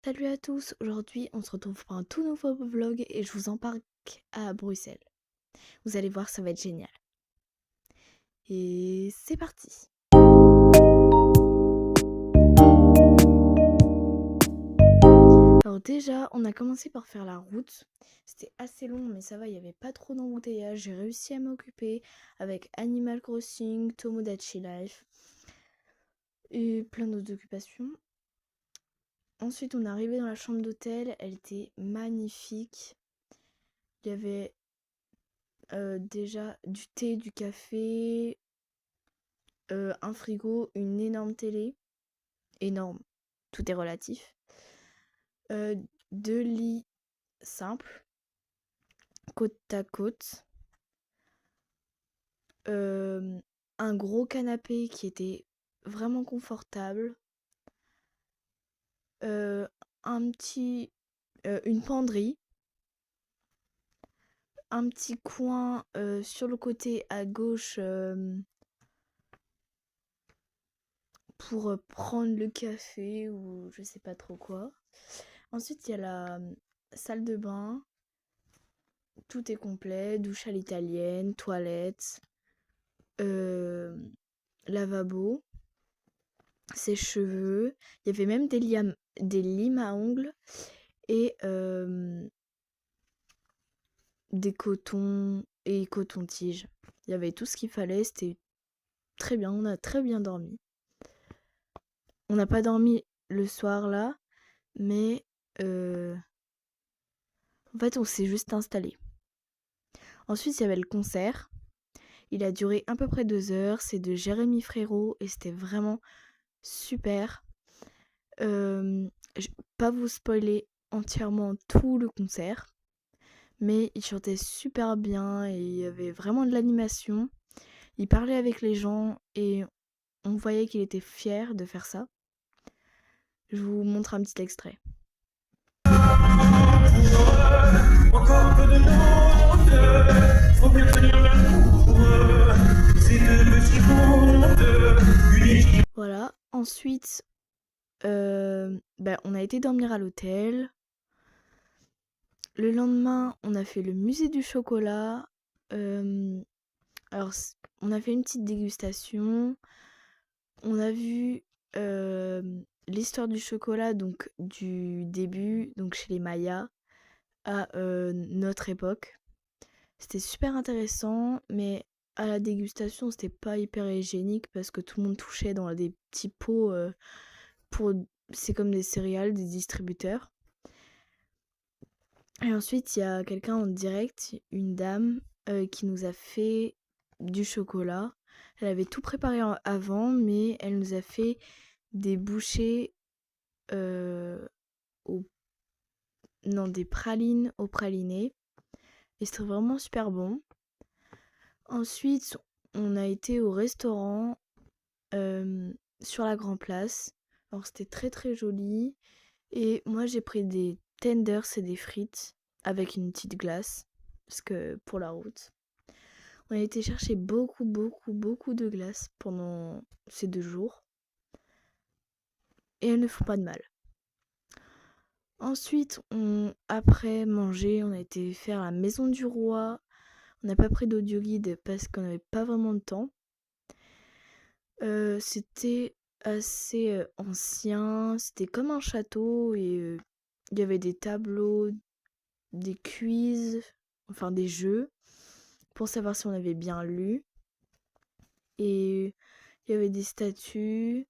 Salut à tous, aujourd'hui on se retrouve pour un tout nouveau vlog et je vous embarque à Bruxelles. Vous allez voir, ça va être génial. Et c'est parti. Alors déjà, on a commencé par faire la route. C'était assez long mais ça va, il n'y avait pas trop d'embouteillage. J'ai réussi à m'occuper avec Animal Crossing, Tomodachi Life et plein d'autres occupations. Ensuite, on est arrivé dans la chambre d'hôtel, elle était magnifique. Il y avait déjà du thé, du café, un frigo, une énorme télé. Énorme, tout est relatif. Euh, Deux lits simples, côte à côte. Un gros canapé qui était vraiment confortable. Euh, une penderie. Un petit coin sur le côté à gauche pour prendre le café ou je sais pas trop quoi. Ensuite, il y a la salle de bain. Tout est complet, douche à l'italienne, toilette, lavabo, sèche-cheveux. Il y avait même des limes à ongles et des cotons et coton-tiges. Il y avait tout ce qu'il fallait, c'était très bien, on a très bien dormi. On n'a pas dormi le soir là, mais en fait on s'est juste installé. Ensuite il y avait le concert. Il a duré à peu près 2 heures, c'est de Jérémy Frérot et c'était vraiment super. Je vais pas vous spoiler entièrement tout le concert, mais il chantait super bien et il y avait vraiment de l'animation. Il parlait avec les gens et on voyait qu'il était fier de faire ça. Je vous montre un petit extrait. Encore peu de monde, faut bien tenir l'amour, c'est le petit monde. Voilà, ensuite, on a été dormir à l'hôtel. Le lendemain, on a fait le musée du chocolat. Alors, on a fait une petite dégustation. On a vu l'histoire du chocolat, donc du début, donc chez les Mayas, à notre époque. C'était super intéressant, mais à la dégustation, c'était pas hyper hygiénique parce que tout le monde touchait dans des petits pots c'est comme des céréales, des distributeurs. Et ensuite, il y a quelqu'un en direct, une dame, qui nous a fait du chocolat. Elle avait tout préparé avant, mais elle nous a fait des bouchées des pralines au praliné. Et c'était vraiment super bon. Ensuite, on a été au restaurant sur la Grand Place. Alors c'était très très joli. Et moi j'ai pris des tenders et des frites avec une petite glace. Parce que pour la route. On a été chercher beaucoup de glace pendant ces 2 jours. Et elles ne font pas de mal. Ensuite, après manger, on a été faire la maison du roi. On n'a pas pris d'audio guide parce qu'on n'avait pas vraiment de temps. C'était assez ancien, c'était comme un château et il y avait des tableaux, des quiz, enfin des jeux pour savoir si on avait bien lu. Et il y avait des statues,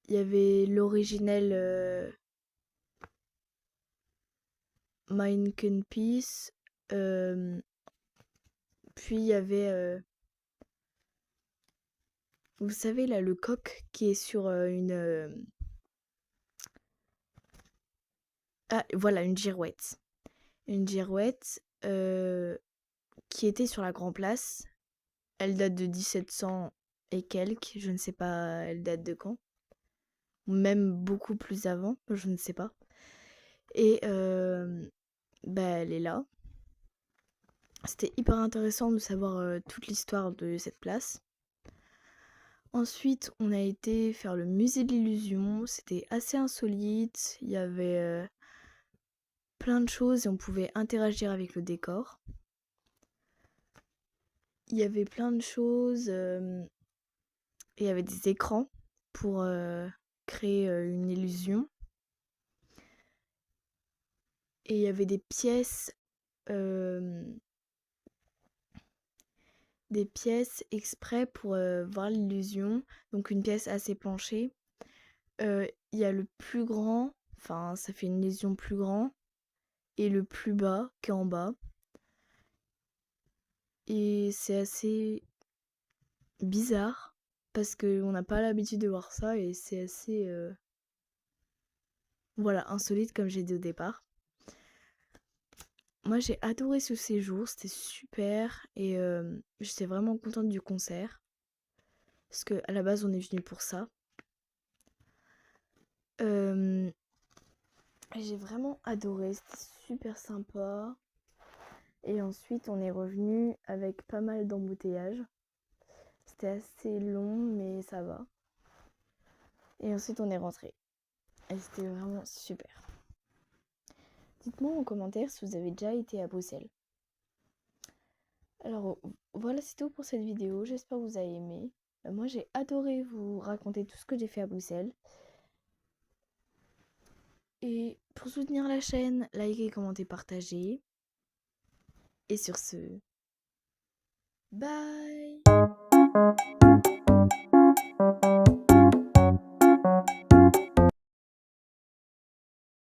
il y avait l'originel Mein Peace, puis il y avait vous savez là le coq qui est sur une ah voilà une girouette. Une girouette qui était sur la Grand Place. Elle date de 1700 et quelques, je ne sais pas elle date de quand. Ou même beaucoup plus avant, je ne sais pas. Et elle est là. C'était hyper intéressant de savoir toute l'histoire de cette place. Ensuite, on a été faire le musée de l'illusion. C'était assez insolite. Il y avait plein de choses et on pouvait interagir avec le décor. Il y avait plein de choses. Et il y avait des écrans pour créer une illusion. Et il y avait des pièces exprès pour voir l'illusion. Donc une pièce assez penchée. Il y a le plus grand, enfin ça fait une illusion plus grand, et le plus bas qui est en bas. Et c'est assez bizarre parce qu'on n'a pas l'habitude de voir ça et c'est assez voilà, insolite comme j'ai dit au départ. Moi j'ai adoré ce séjour, c'était super et j'étais vraiment contente du concert parce qu'à la base on est venu pour ça. J'ai vraiment adoré, c'était super sympa. Et ensuite on est revenu avec pas mal d'embouteillages. C'était assez long mais ça va. Et ensuite on est rentré. Et c'était vraiment super. Dites-moi en commentaire si vous avez déjà été à Bruxelles. Alors voilà, c'est tout pour cette vidéo. J'espère que vous avez aimé. Moi j'ai adoré vous raconter tout ce que j'ai fait à Bruxelles. Et pour soutenir la chaîne, likez, commentez, partagez. Et sur ce, bye!